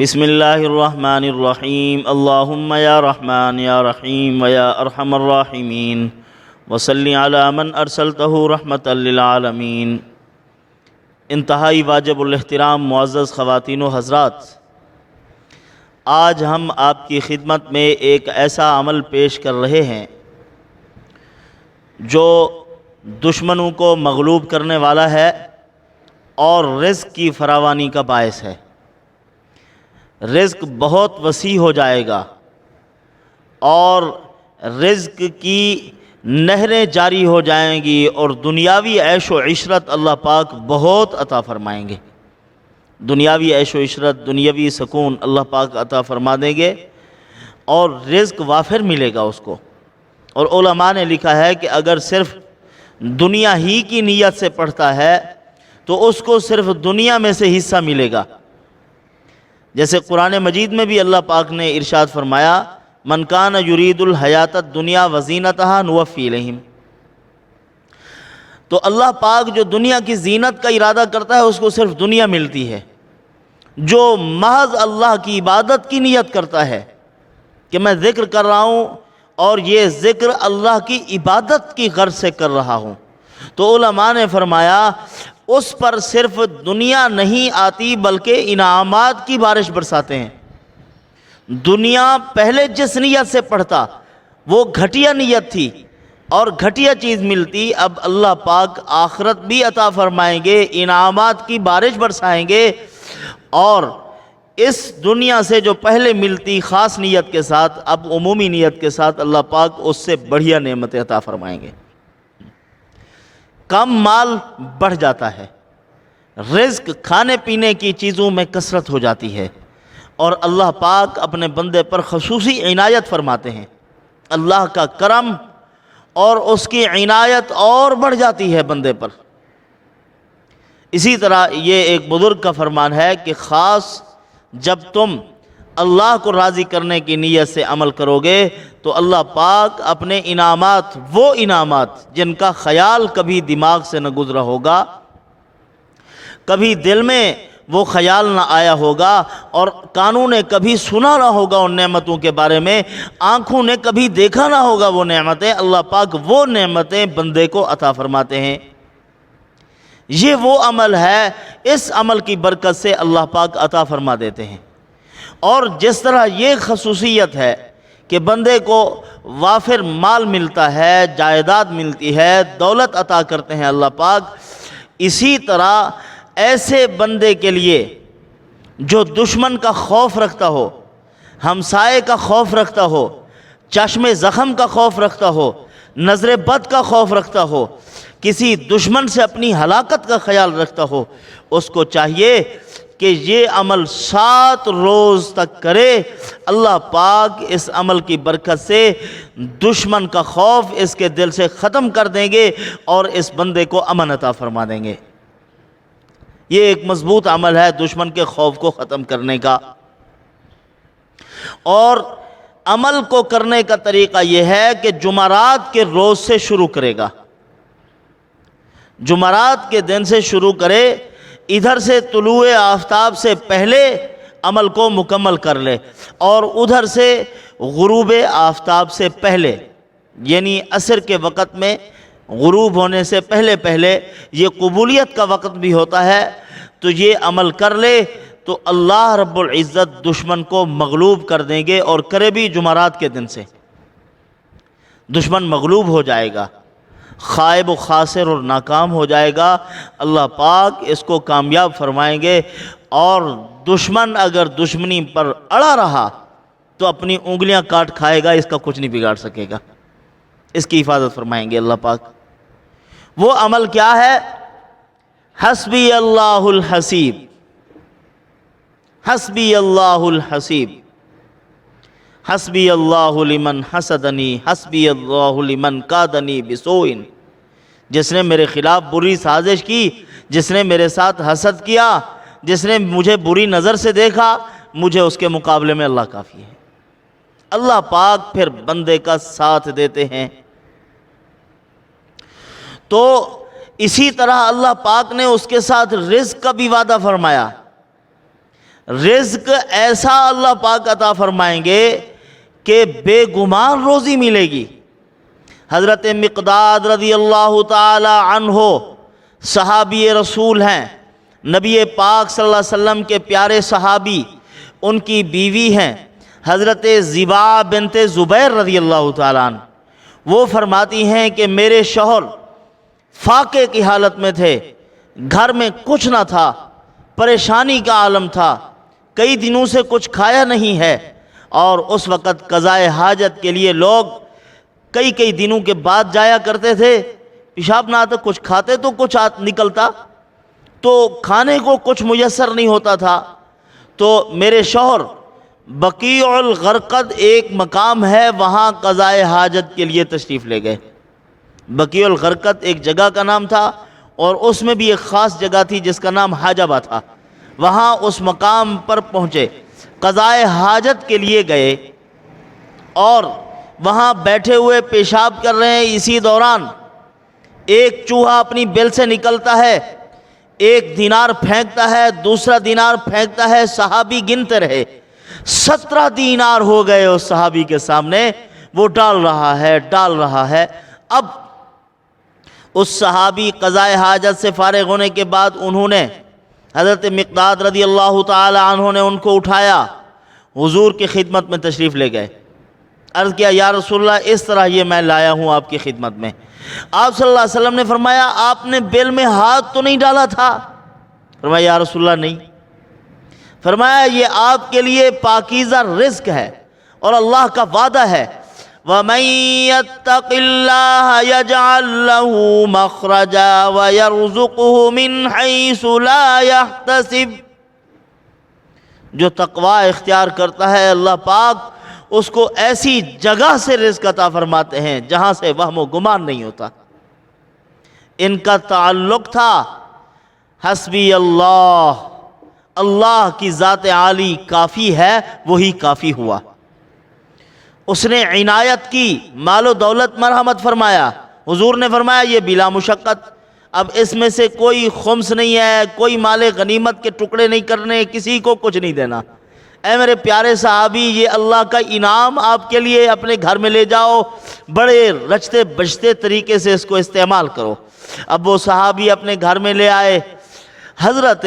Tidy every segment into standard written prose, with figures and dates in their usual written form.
بسم اللہ الرحمن الرحیم اللہم یا رحمان یا رحیم ویا ارحم الراحمین وصلی علی من ارسلتہ رحمتا للعالمین۔ انتہائی واجب الاحترام معزز خواتین و حضرات، آج ہم آپ کی خدمت میں ایک ایسا عمل پیش کر رہے ہیں جو دشمنوں کو مغلوب کرنے والا ہے اور رزق کی فراوانی کا باعث ہے۔ رزق بہت وسیع ہو جائے گا اور رزق کی نہریں جاری ہو جائیں گی اور دنیاوی عیش و عشرت اللہ پاک بہت عطا فرمائیں گے۔ دنیاوی عیش و عشرت، دنیاوی سکون اللہ پاک عطا فرما دیں گے اور رزق وافر ملے گا اس کو۔ اور علماء نے لکھا ہے کہ اگر صرف دنیا ہی کی نیت سے پڑھتا ہے تو اس کو صرف دنیا میں سے حصہ ملے گا۔ جیسے قرآن مجید میں بھی اللہ پاک نے ارشاد فرمایا، من کان یرید الحیات الدنیا وزینتہا نوفی الیہم۔ تو اللہ پاک جو دنیا کی زینت کا ارادہ کرتا ہے اس کو صرف دنیا ملتی ہے۔ جو محض اللہ کی عبادت کی نیت کرتا ہے کہ میں ذکر کر رہا ہوں اور یہ ذکر اللہ کی عبادت کی غرض سے کر رہا ہوں، تو علماء نے فرمایا اس پر صرف دنیا نہیں آتی بلکہ انعامات کی بارش برساتے ہیں۔ دنیا پہلے جس نیت سے پڑھتا وہ گھٹیا نیت تھی اور گھٹیا چیز ملتی، اب اللہ پاک آخرت بھی عطا فرمائیں گے، انعامات کی بارش برسائیں گے اور اس دنیا سے جو پہلے ملتی خاص نیت کے ساتھ اب عمومی نیت کے ساتھ اللہ پاک اس سے بڑھیا نعمتیں عطا فرمائیں گے۔ کم مال بڑھ جاتا ہے، رزق کھانے پینے کی چیزوں میں کثرت ہو جاتی ہے اور اللہ پاک اپنے بندے پر خصوصی عنایت فرماتے ہیں۔ اللہ کا کرم اور اس کی عنایت اور بڑھ جاتی ہے بندے پر۔ اسی طرح یہ ایک بزرگ کا فرمان ہے کہ خاص جب تم اللہ کو راضی کرنے کی نیت سے عمل کرو گے تو اللہ پاک اپنے انعامات، وہ انعامات جن کا خیال کبھی دماغ سے نہ گزرا ہوگا، کبھی دل میں وہ خیال نہ آیا ہوگا اور کانوں نے کبھی سنا نہ ہوگا ان نعمتوں کے بارے میں، آنکھوں نے کبھی دیکھا نہ ہوگا وہ نعمتیں، اللہ پاک وہ نعمتیں بندے کو عطا فرماتے ہیں۔ یہ وہ عمل ہے، اس عمل کی برکت سے اللہ پاک عطا فرما دیتے ہیں۔ اور جس طرح یہ خصوصیت ہے کہ بندے کو وافر مال ملتا ہے، جائیداد ملتی ہے، دولت عطا کرتے ہیں اللہ پاک، اسی طرح ایسے بندے کے لیے جو دشمن کا خوف رکھتا ہو، ہمسائے کا خوف رکھتا ہو، چشم زخم کا خوف رکھتا ہو، نظر بد کا خوف رکھتا ہو، کسی دشمن سے اپنی ہلاکت کا خیال رکھتا ہو، اس کو چاہیے کہ یہ عمل 7 روز تک کرے۔ اللہ پاک اس عمل کی برکت سے دشمن کا خوف اس کے دل سے ختم کر دیں گے اور اس بندے کو امن عطا فرما دیں گے۔ یہ ایک مضبوط عمل ہے دشمن کے خوف کو ختم کرنے کا۔ اور عمل کو کرنے کا طریقہ یہ ہے کہ جمعرات کے روز سے شروع کرے گا، جمعرات کے دن سے شروع کرے، ادھر سے طلوع آفتاب سے پہلے عمل کو مکمل کر لے اور ادھر سے غروب آفتاب سے پہلے، یعنی عصر کے وقت میں غروب ہونے سے پہلے پہلے، یہ قبولیت کا وقت بھی ہوتا ہے، تو یہ عمل کر لے تو اللہ رب العزت دشمن کو مغلوب کر دیں گے، اور کرے بھی جمعرات کے دن سے دشمن مغلوب ہو جائے گا، خائب و خاسر اور ناکام ہو جائے گا۔ اللہ پاک اس کو کامیاب فرمائیں گے اور دشمن اگر دشمنی پر اڑا رہا تو اپنی انگلیاں کاٹ کھائے گا، اس کا کچھ نہیں بگاڑ سکے گا، اس کی حفاظت فرمائیں گے اللہ پاک۔ وہ عمل کیا ہے؟ حسبی اللہ الحسیب، حسبی اللہ الحسیب، حسبی اللہ لمن حسدنی، حسبی اللہ لمن کادنی بسوء۔ جس نے میرے خلاف بری سازش کی، جس نے میرے ساتھ حسد کیا، جس نے مجھے بری نظر سے دیکھا، مجھے اس کے مقابلے میں اللہ کافی ہے۔ اللہ پاک پھر بندے کا ساتھ دیتے ہیں۔ تو اسی طرح اللہ پاک نے اس کے ساتھ رزق کا بھی وعدہ فرمایا۔ رزق ایسا اللہ پاک عطا فرمائیں گے کہ بے گمان روزی ملے گی۔ حضرت مقداد رضی اللہ تعالی عنہ صحابی رسول ہیں، نبی پاک صلی اللہ علیہ وسلم کے پیارے صحابی، ان کی بیوی ہیں حضرت زبا بنت زبیر رضی اللہ تعالیٰ عنہ۔ وہ فرماتی ہیں کہ میرے شوہر فاقے کی حالت میں تھے، گھر میں کچھ نہ تھا، پریشانی کا عالم تھا، کئی دنوں سے کچھ کھایا نہیں ہے، اور اس وقت قضائے حاجت کے لیے لوگ کئی دنوں کے بعد جایا کرتے تھے، پیشاب نہ آتا کچھ کھاتے تو کچھ نکلتا، تو کھانے کو کچھ میسر نہیں ہوتا تھا۔ تو میرے شوہر بقیع الغرقد ایک مقام ہے، وہاں قضائے حاجت کے لیے تشریف لے گئے۔ بقیع الغرقد ایک جگہ کا نام تھا، اور اس میں بھی ایک خاص جگہ تھی جس کا نام حاجبہ تھا۔ وہاں اس مقام پر پہنچے، قضائے حاجت کے لیے گئے، اور وہاں بیٹھے ہوئے پیشاب کر رہے ہیں۔ اسی دوران ایک چوہا اپنی بل سے نکلتا ہے، ایک دینار پھینکتا ہے، دوسرا دینار پھینکتا ہے، صحابی گنتے رہے، 17 دینار ہو گئے اس صحابی کے سامنے، وہ ڈال رہا ہے۔ اب اس صحابی قضائے حاجت سے فارغ ہونے کے بعد انہوں نے حضرت مقداد رضی اللہ تعالی عنہ نے ان کو اٹھایا، حضور کی خدمت میں تشریف لے گئے، عرض کیا یا رسول اللہ اس طرح یہ میں لایا ہوں آپ کی خدمت میں۔ آپ صلی اللہ علیہ وسلم نے فرمایا آپ نے بل میں ہاتھ تو نہیں ڈالا تھا؟ فرمایا یا رسول اللہ نہیں۔ فرمایا یہ آپ کے لیے پاکیزہ رزق ہے، اور اللہ کا وعدہ ہے وَمَن يَتَّقِ اللَّهَ يَجْعَل لَّهُ مَخْرَجًا وَيَرْزُقْهُ مِنْ حَيْثُ لَا يَحْتَسِبُ۔ جو تقوی اختیار کرتا ہے اللہ پاک اس کو ایسی جگہ سے رزق عطا فرماتے ہیں جہاں سے وہم و گمان نہیں ہوتا۔ ان کا تعلق تھا حسبی اللہ، اللہ کی ذات عالی کافی ہے، وہی کافی ہوا۔ اس نے عنایت کی، مال و دولت مرحمت فرمایا۔ حضور نے فرمایا یہ بلا مشقت، اب اس میں سے کوئی خمس نہیں ہے، کوئی مال غنیمت کے ٹکڑے نہیں کرنے، کسی کو کچھ نہیں دینا۔ اے میرے پیارے صحابی، یہ اللہ کا انعام آپ کے لیے، اپنے گھر میں لے جاؤ، بڑے رچتے بچتے طریقے سے اس کو استعمال کرو۔ اب وہ صحابی اپنے گھر میں لے آئے۔ حضرت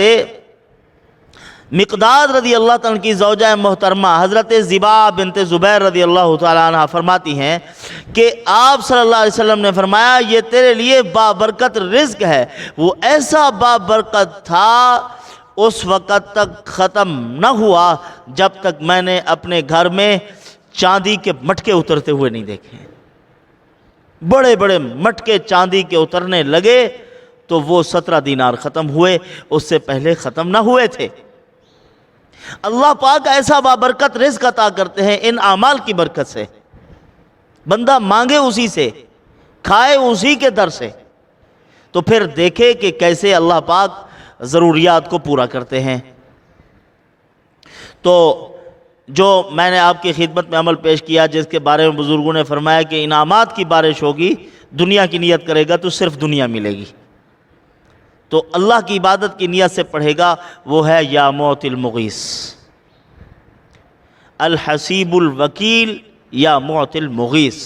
مقداد رضی اللہ تعالیٰ کی زوجہ محترمہ حضرت زبا بنت زبیر رضی اللہ تعالیٰ عنہ فرماتی ہیں کہ آپ صلی اللہ علیہ وسلم نے فرمایا یہ تیرے لیے بابرکت رزق ہے۔ وہ ایسا بابرکت تھا، اس وقت تک ختم نہ ہوا جب تک میں نے اپنے گھر میں چاندی کے مٹکے اترتے ہوئے نہیں دیکھے۔ بڑے بڑے مٹکے چاندی کے اترنے لگے تو وہ 17 دینار ختم ہوئے، اس سے پہلے ختم نہ ہوئے تھے۔ اللہ پاک ایسا بابرکت رزق عطا کرتے ہیں ان اعمال کی برکت سے، بندہ مانگے اسی سے، کھائے اسی کے در سے، تو پھر دیکھے کہ کیسے اللہ پاک ضروریات کو پورا کرتے ہیں۔ تو جو میں نے آپ کی خدمت میں عمل پیش کیا، جس کے بارے میں بزرگوں نے فرمایا کہ انعامات کی بارش ہوگی، دنیا کی نیت کرے گا تو صرف دنیا ملے گی، تو اللہ کی عبادت کی نیت سے پڑھے گا، وہ ہے یا موت المغیث، الحسیب الوکیل یا موت المغیث۔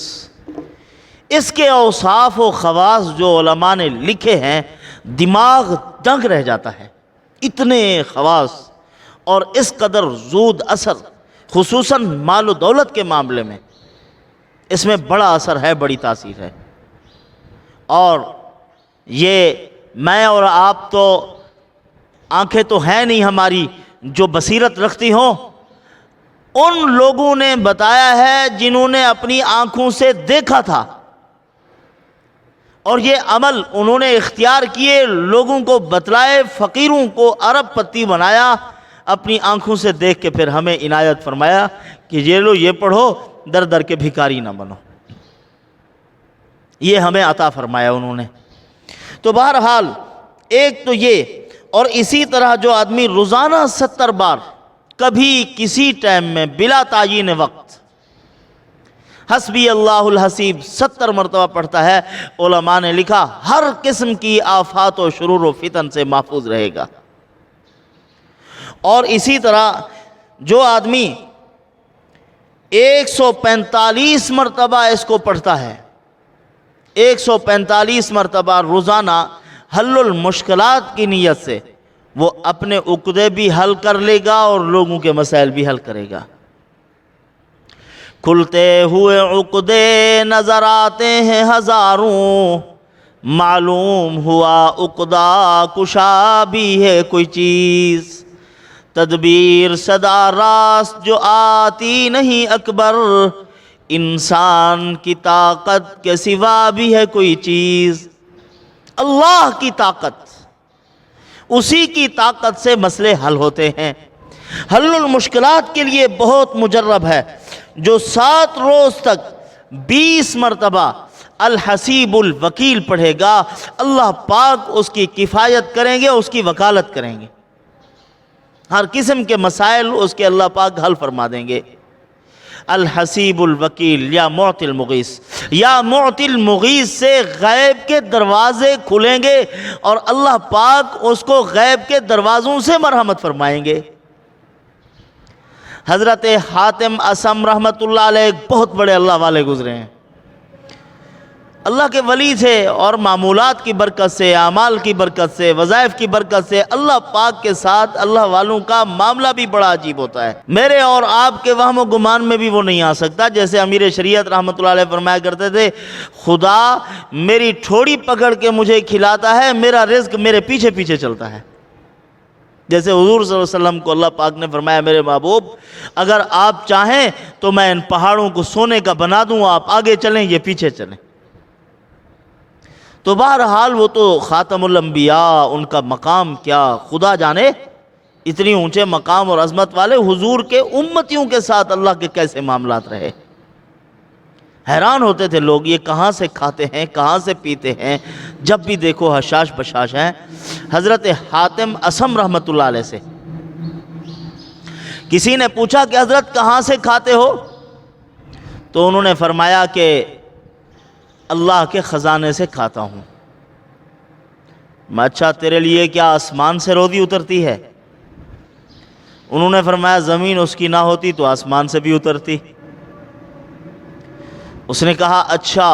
اس کے اوصاف و خواص جو علماء نے لکھے ہیں، دماغ دنگ رہ جاتا ہے، اتنے خواص اور اس قدر زود اثر، خصوصاً مال و دولت کے معاملے میں اس میں بڑا اثر ہے، بڑی تاثیر ہے۔ اور یہ میں اور آپ تو آنکھیں تو ہیں نہیں ہماری جو بصیرت رکھتی ہوں، ان لوگوں نے بتایا ہے جنہوں نے اپنی آنکھوں سے دیکھا تھا، اور یہ عمل انہوں نے اختیار کیے، لوگوں کو بتلائے، فقیروں کو ارب پتی بنایا، اپنی آنکھوں سے دیکھ کے پھر ہمیں عنایت فرمایا کہ یہ لو یہ پڑھو، در در کے بھکاری نہ بنو، یہ ہمیں عطا فرمایا انہوں نے۔ تو بہرحال ایک تو یہ، اور اسی طرح جو آدمی روزانہ 70 بار کبھی کسی ٹائم میں بلا تعیین وقت حسبی اللہ الحسیب 70 مرتبہ پڑھتا ہے، علماء نے لکھا ہر قسم کی آفات و شرور و فتن سے محفوظ رہے گا۔ اور اسی طرح جو آدمی 145 مرتبہ اس کو پڑھتا ہے، 145 مرتبہ روزانہ حل المشکلات کی نیت سے، وہ اپنے عقدے بھی حل کر لے گا اور لوگوں کے مسائل بھی حل کرے گا۔ کھلتے ہوئے عقدے نظر آتے ہیں ہزاروں، معلوم ہوا عقدہ کشا بھی ہے کوئی چیز، تدبیر صدا راست جو آتی نہیں اکبر، انسان کی طاقت کے سوا بھی ہے کوئی چیز۔ اللہ کی طاقت، اسی کی طاقت سے مسئلے حل ہوتے ہیں۔ حل المشکلات کے لیے بہت مجرب ہے، جو 7 روز تک 20 مرتبہ الحسیب الوکیل پڑھے گا، اللہ پاک اس کی کفایت کریں گے، اس کی وکالت کریں گے، ہر قسم کے مسائل اس کے اللہ پاک حل فرما دیں گے۔ الحسیب الوکیل یا معطی المغیث، یا معطی المغیث سے غیب کے دروازے کھلیں گے اور اللہ پاک اس کو غیب کے دروازوں سے مرحمت فرمائیں گے۔ حضرت حاتم اصم رحمۃ اللہ علیہ ایک بہت بڑے اللہ والے گزرے ہیں، اللہ کے ولی تھے، اور معمولات کی برکت سے، اعمال کی برکت سے، وظائف کی برکت سے اللہ پاک کے ساتھ اللہ والوں کا معاملہ بھی بڑا عجیب ہوتا ہے۔ میرے اور آپ کے وہم و گمان میں بھی وہ نہیں آ سکتا۔ جیسے امیر شریعت رحمۃ اللہ علیہ فرمایا کرتے تھے، خدا میری ٹھوڑی پکڑ کے مجھے کھلاتا ہے، میرا رزق میرے پیچھے پیچھے چلتا ہے۔ جیسے حضور صلی اللہ علیہ وسلم کو اللہ پاک نے فرمایا، میرے محبوب اگر آپ چاہیں تو میں ان پہاڑوں کو سونے کا بنا دوں، آپ آگے چلیں، یہ پیچھے چلیں۔ تو بہرحال وہ تو خاتم الانبیاء، ان کا مقام کیا خدا جانے، اتنی اونچے مقام اور عظمت والے حضور کے امتیوں کے ساتھ اللہ کے کیسے معاملات رہے۔ حیران ہوتے تھے لوگ، یہ کہاں سے کھاتے ہیں، کہاں سے پیتے ہیں، جب بھی دیکھو حشاش بشاش ہیں۔ حضرت حاتم اصم رحمۃ اللہ علیہ سے کسی نے پوچھا کہ حضرت کہاں سے کھاتے ہو، تو انہوں نے فرمایا کہ اللہ کے خزانے سے کھاتا ہوں۔ میں اچھا تیرے لیے کیا آسمان سے روزی اترتی ہے؟ انہوں نے فرمایا زمین اس کی نہ ہوتی تو آسمان سے بھی اترتی۔ اس نے کہا اچھا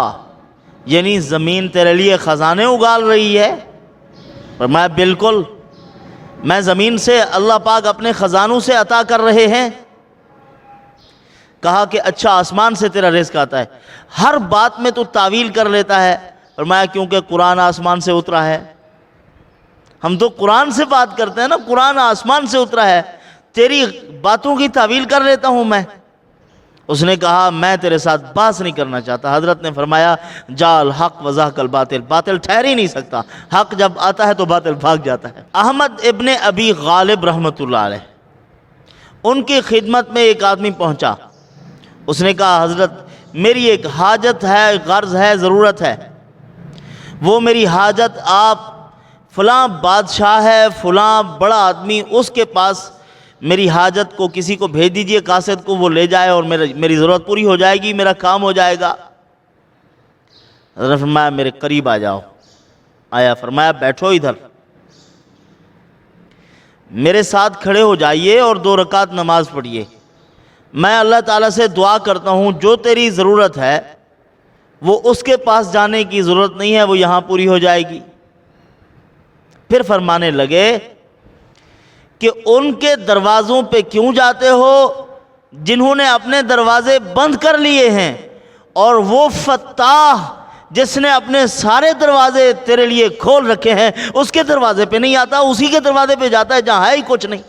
یعنی زمین تیرے لیے خزانے اگال رہی ہے؟ فرمایا بالکل، میں زمین سے اللہ پاک اپنے خزانوں سے عطا کر رہے ہیں۔ کہا کہ اچھا آسمان سے تیرا رزق آتا ہے، ہر بات میں تو تعویل کر لیتا ہے۔ فرمایا کیونکہ قرآن آسمان سے اترا ہے، ہم تو قرآن سے بات کرتے ہیں نا، قرآن آسمان سے اترا ہے، تیری باتوں کی تعویل کر لیتا ہوں میں۔ اس نے کہا میں تیرے ساتھ بات نہیں کرنا چاہتا۔ حضرت نے فرمایا جا الحق وزاق الباطل، باطل ٹھہر ہی نہیں سکتا، حق جب آتا ہے تو باطل بھاگ جاتا ہے۔ احمد ابن ابی غالب رحمۃ اللہ علیہ، ان کی خدمت میں ایک آدمی پہنچا، اس نے کہا حضرت میری ایک حاجت ہے، غرض ہے، ضرورت ہے، وہ میری حاجت آپ فلاں بادشاہ ہے، فلاں بڑا آدمی، اس کے پاس میری حاجت کو کسی کو بھیج دیجئے، قاصد کو، وہ لے جائے اور میری ضرورت پوری ہو جائے گی، میرا کام ہو جائے گا۔ حضرت فرمایا میرے قریب آ جاؤ۔ آیا، فرمایا بیٹھو ادھر، میرے ساتھ کھڑے ہو جائیے اور 2 رکعت نماز پڑھیے، میں اللہ تعالیٰ سے دعا کرتا ہوں جو تیری ضرورت ہے وہ اس کے پاس جانے کی ضرورت نہیں ہے، وہ یہاں پوری ہو جائے گی۔ پھر فرمانے لگے کہ ان کے دروازوں پہ کیوں جاتے ہو جنہوں نے اپنے دروازے بند کر لیے ہیں، اور وہ فتاح جس نے اپنے سارے دروازے تیرے لیے کھول رکھے ہیں اس کے دروازے پہ نہیں آتا، اسی کے دروازے پہ جاتا ہے جہاں ہے ہی کچھ نہیں۔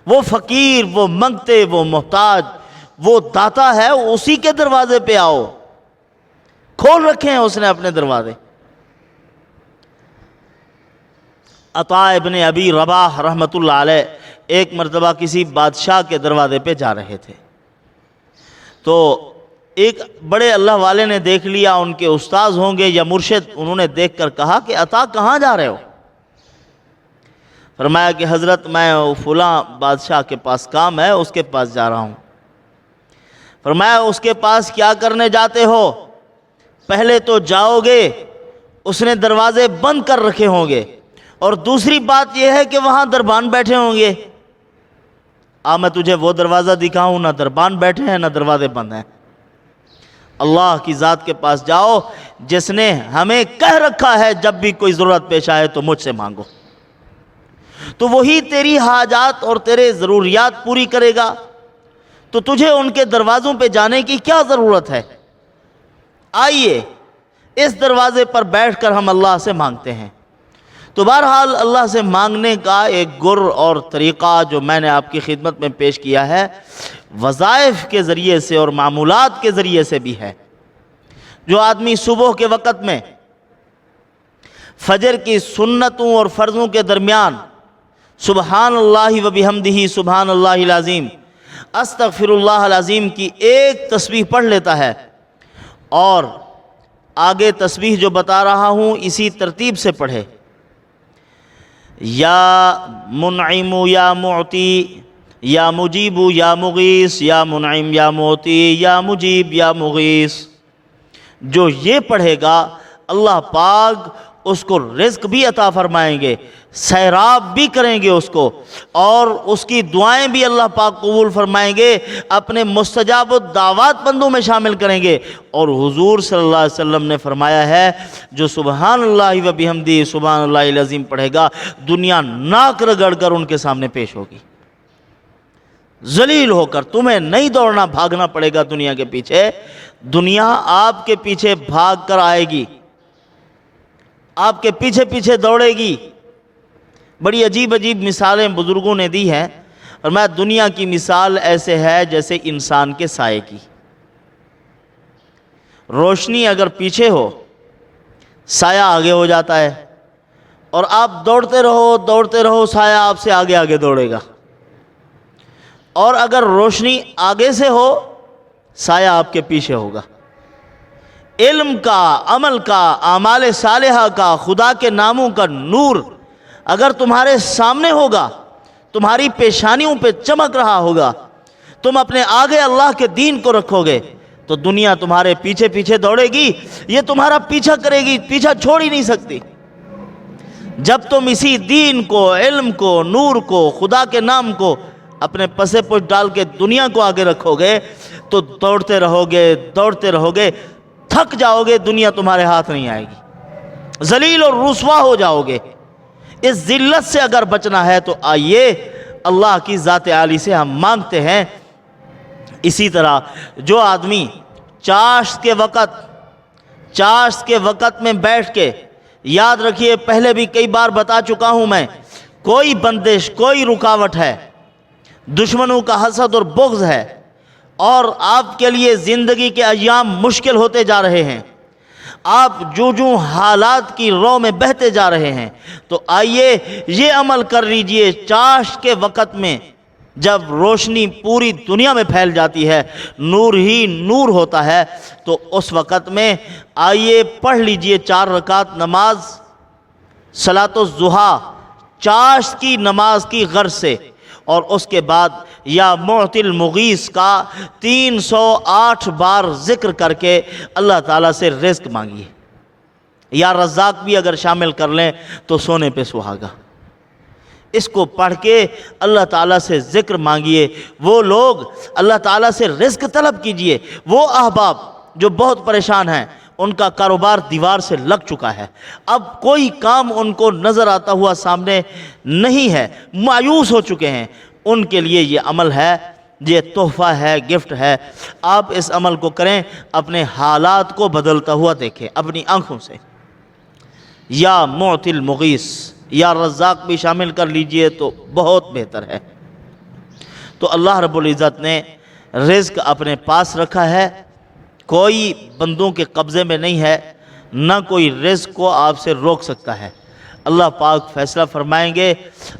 وہ فقیر، وہ منگتے، وہ محتاج، وہ داتا ہے، اسی کے دروازے پہ آؤ، کھول رکھے ہیں اس نے اپنے دروازے۔ عطا ابن ابی رباح رحمۃ اللہ علیہ ایک مرتبہ کسی بادشاہ کے دروازے پہ جا رہے تھے، تو ایک بڑے اللہ والے نے دیکھ لیا، ان کے استاذ ہوں گے یا مرشد، انہوں نے دیکھ کر کہا کہ عطا کہاں جا رہے ہو؟ فرمایا کہ حضرت میں فلاں بادشاہ کے پاس کام ہے، اس کے پاس جا رہا ہوں۔ فرمایا اس کے پاس کیا کرنے جاتے ہو؟ پہلے تو جاؤ گے، اس نے دروازے بند کر رکھے ہوں گے، اور دوسری بات یہ ہے کہ وہاں دربان بیٹھے ہوں گے، میں تجھے وہ دروازہ دکھاؤں، نہ دربان بیٹھے ہیں نہ دروازے بند ہیں۔ اللہ کی ذات کے پاس جاؤ جس نے ہمیں کہہ رکھا ہے جب بھی کوئی ضرورت پیش آئے تو مجھ سے مانگو، تو وہی تیری حاجات اور تیرے ضروریات پوری کرے گا، تو تجھے ان کے دروازوں پہ جانے کی کیا ضرورت ہے؟ آئیے اس دروازے پر بیٹھ کر ہم اللہ سے مانگتے ہیں۔ تو بہرحال اللہ سے مانگنے کا ایک گر اور طریقہ جو میں نے آپ کی خدمت میں پیش کیا ہے، وظائف کے ذریعے سے اور معمولات کے ذریعے سے بھی ہے۔ جو آدمی صبح کے وقت میں فجر کی سنتوں اور فرضوں کے درمیان سبحان اللہ و بحمدہ سبحان اللہ العظیم استغفر اللہ العظیم کی ایک تسبیح پڑھ لیتا ہے، اور آگے تسبیح جو بتا رہا ہوں اسی ترتیب سے پڑھے، یا منعم یا معطی یا مجیب یا مغیث یا منعم یا معطی یا مجیب یا مغیث، جو یہ پڑھے گا اللہ پاک اس کو رزق بھی عطا فرمائیں گے، سیراب بھی کریں گے اس کو، اور اس کی دعائیں بھی اللہ پاک قبول فرمائیں گے، اپنے مستجاب الدعوات بندوں میں شامل کریں گے۔ اور حضور صلی اللہ علیہ وسلم نے فرمایا ہے جو سبحان اللہ و بحمدہ سبحان اللہ العظیم پڑھے گا دنیا ناک رگڑ کر ان کے سامنے پیش ہوگی، ذلیل ہو کر۔ تمہیں نہیں دوڑنا بھاگنا پڑے گا دنیا کے پیچھے، دنیا آپ کے پیچھے بھاگ کر آئے گی، آپ کے پیچھے پیچھے دوڑے گی۔ بڑی عجیب عجیب مثالیں بزرگوں نے دی ہیں، اور میں دنیا کی مثال ایسے ہے جیسے انسان کے سائے کی۔ روشنی اگر پیچھے ہو سایہ آگے ہو جاتا ہے، اور آپ دوڑتے رہو سایہ آپ سے آگے آگے دوڑے گا، اور اگر روشنی آگے سے ہو سایہ آپ کے پیچھے ہوگا۔ علم کا، عمل کا، اعمال صالحہ کا، خدا کے ناموں کا نور اگر تمہارے سامنے ہوگا، تمہاری پیشانیوں پہ چمک رہا ہوگا، تم اپنے آگے اللہ کے دین کو رکھو گے، تو دنیا تمہارے پیچھے پیچھے دوڑے گی، یہ تمہارا پیچھا کرے گی، پیچھا چھوڑ ہی نہیں سکتی۔ جب تم اسی دین کو، علم کو، نور کو، خدا کے نام کو اپنے پسے پشت ڈال کے دنیا کو آگے رکھو گے تو دوڑتے رہو گے، تھک جاؤ گے، دنیا تمہارے ہاتھ نہیں آئے گی، ذلیل اور رسوا ہو جاؤ گے۔ اس ذلت سے اگر بچنا ہے تو آئیے اللہ کی ذات عالی سے ہم مانگتے ہیں۔ اسی طرح جو آدمی چاشت کے وقت میں بیٹھ کے، یاد رکھیے پہلے بھی کئی بار بتا چکا ہوں میں، کوئی بندش، کوئی رکاوٹ ہے، دشمنوں کا حسد اور بغض ہے، اور آپ کے لیے زندگی کے ایام مشکل ہوتے جا رہے ہیں، آپ جو حالات کی رو میں بہتے جا رہے ہیں، تو آئیے یہ عمل کر لیجئے۔ چاشت کے وقت میں جب روشنی پوری دنیا میں پھیل جاتی ہے، نور ہی نور ہوتا ہے، تو اس وقت میں آئیے پڑھ لیجئے 4 رکعت نماز صلاۃ الضحیٰ چاشت کی نماز کی غرض سے، اور اس کے بعد یا معطی المغیث کا 308 بار ذکر کر کے اللہ تعالیٰ سے رزق مانگیے۔ یا رزاق بھی اگر شامل کر لیں تو سونے پہ سہاگا۔ اس کو پڑھ کے اللہ تعالیٰ سے ذکر مانگیے، وہ لوگ اللہ تعالیٰ سے رزق طلب کیجئے۔ وہ احباب جو بہت پریشان ہیں، ان کا کاروبار دیوار سے لگ چکا ہے، اب کوئی کام ان کو نظر آتا ہوا سامنے نہیں ہے، مایوس ہو چکے ہیں، ان کے لیے یہ عمل ہے، یہ تحفہ ہے، گفٹ ہے۔ آپ اس عمل کو کریں، اپنے حالات کو بدلتا ہوا دیکھیں اپنی آنکھوں سے۔ یا معطی المغیث یا رزاق بھی شامل کر لیجئے تو بہت بہتر ہے۔ تو اللہ رب العزت نے رزق اپنے پاس رکھا ہے، کوئی بندوں کے قبضے میں نہیں ہے، نہ کوئی رزق کو آپ سے روک سکتا ہے۔ اللہ پاک فیصلہ فرمائیں گے،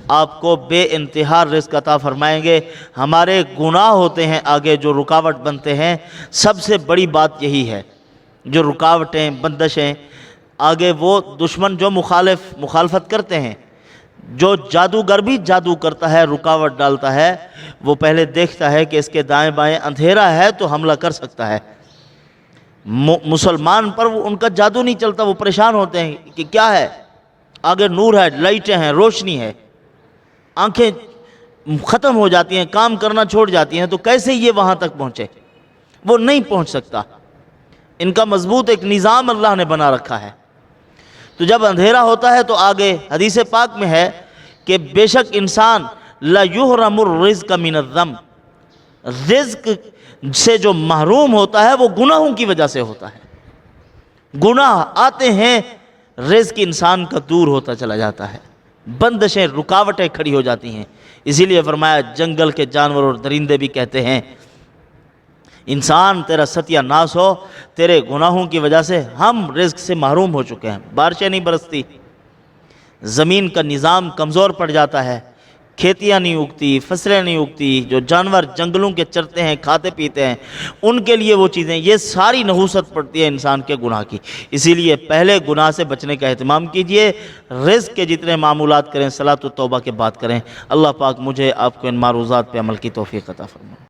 آپ کو بے انتہا رزق عطا فرمائیں گے۔ ہمارے گناہ ہوتے ہیں آگے جو رکاوٹ بنتے ہیں، سب سے بڑی بات یہی ہے، جو رکاوٹیں، بندشیں آگے، وہ دشمن جو مخالفت کرتے ہیں، جو جادوگر بھی جادو کرتا ہے، رکاوٹ ڈالتا ہے، وہ پہلے دیکھتا ہے کہ اس کے دائیں بائیں اندھیرا ہے تو حملہ کر سکتا ہے۔ مسلمان پر ان کا جادو نہیں چلتا، وہ پریشان ہوتے ہیں کہ کیا ہے، آگے نور ہے، لائٹیں ہیں، روشنی ہے، آنکھیں ختم ہو جاتی ہیں، کام کرنا چھوڑ جاتی ہیں، تو کیسے یہ وہاں تک پہنچے؟ وہ نہیں پہنچ سکتا۔ ان کا مضبوط ایک نظام اللہ نے بنا رکھا ہے۔ تو جب اندھیرا ہوتا ہے تو آگے حدیث پاک میں ہے کہ بے شک انسان لا یحرم الرزق من الذنب، رزق سے جو محروم ہوتا ہے وہ گناہوں کی وجہ سے ہوتا ہے۔ گناہ آتے ہیں، رزق انسان کا دور ہوتا چلا جاتا ہے، بندشیں، رکاوٹیں کھڑی ہو جاتی ہیں۔ اسی لیے فرمایا جنگل کے جانور اور درندے بھی کہتے ہیں انسان تیرا ستیہ ناس ہو، تیرے گناہوں کی وجہ سے ہم رزق سے محروم ہو چکے ہیں، بارشیں نہیں برستی، زمین کا نظام کمزور پڑ جاتا ہے، کھیتیاں نہیں اگتی، فصلیں نہیں اگتی، جو جانور جنگلوں کے چرتے ہیں، کھاتے پیتے ہیں، ان کے لیے وہ چیزیں، یہ ساری نحوست پڑتی ہے انسان کے گناہ کی۔ اسی لیے پہلے گناہ سے بچنے کا اہتمام کیجئے، رزق کے جتنے معمولات کریں صلاۃ و توبہ کے بعد کریں۔ اللہ پاک مجھے آپ کو ان معروضات پہ عمل کی توفیق عطا فرمائے۔